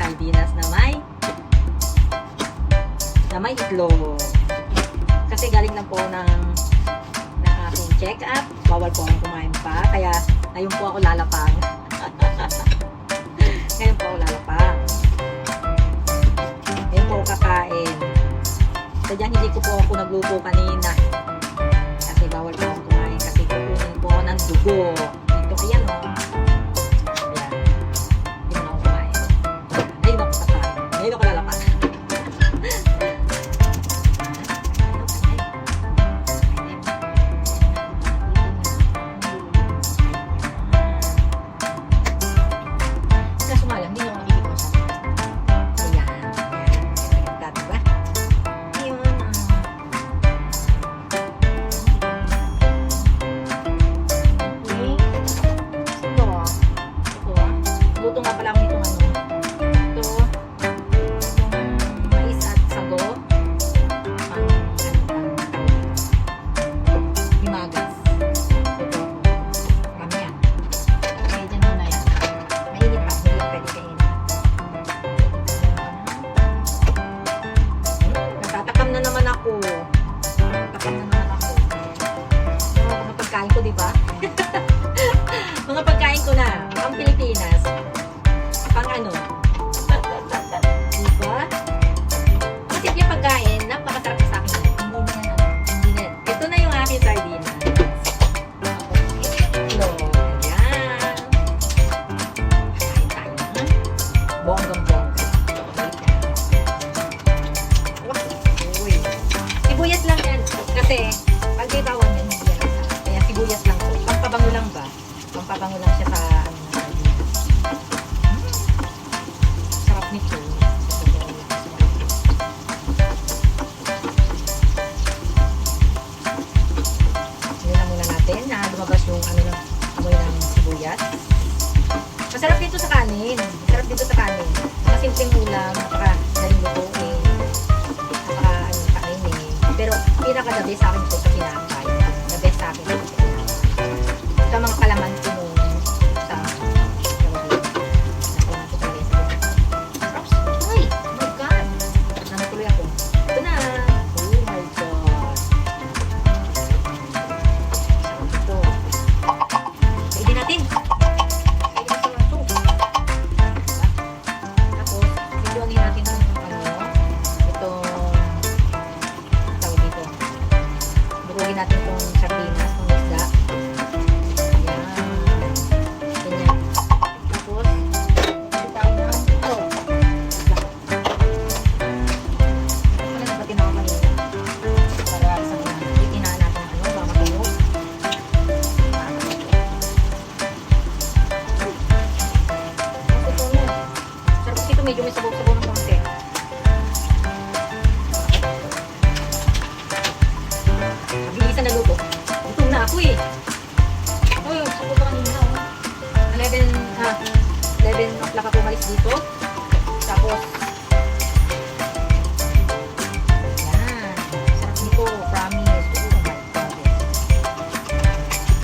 sardinas na may itlog. Kasi galing lang po ng aking check-up. Bawal po akong kumain pa. Kaya ngayon po ako lalapang. Ngayon po ako lalapang. Ngayon po ako kakain. Sadyang hindi ko po ako nagluto kanina. Kasi bawal po akong kumain. Kasi kukunin po ako ng dugo. Ito, ayan o. Ayan. Hindi na ako kumain. Ngayon ako kakain. Ngayon ako lalapang. Luto nga pala ako nitong ito, mais at sago, himagas. Ito, marami yan. Okay, dyan muna yan. Mainit pa, hindi pwede kainin. Nagtatakam na naman ako. Mga pagkain ko, diba? Mga pagkain ko na, ang Pilipinas. Pang ano? Diba? Kasi yung pagkain, napakasarap sa akin. Hindi na yan. Ito na yung aking sardinas. Itlog. Ayan. Kain tayo. Bonggang-bongga. Uy. Sibuyas lang yan. Kasi, pag may bawang yan, hindi yan. Kaya sibuyas lang po. Pampabango lang ba? Pampabango lang siya sa sarap nito. Yun lang muna natin na lumabas yung amoy ng sibuyas. Masarap dito sa kanin. Masarap dito sa kanin. Mga simpleng ulam, napakadaling lutuin. Kainin. Pero pinaka-the best sa akin ito sa kinakay. The best sa akin ito. Sa mga kalaman ko nung sa ay, oh my God, namatuloy ako. Ito na. Oh my God, ito kainin natin. Kainin natin ito. Tapos videoin natin itong tawag dito, durugin natin itong sardinas ng isda. Medyo may sabaw-sabaw ng konti. Mabilisan na luto. Gutom na ako eh. Uy, sabaw ka kanina oh. 11 o'clock ako umalis dito. Tapos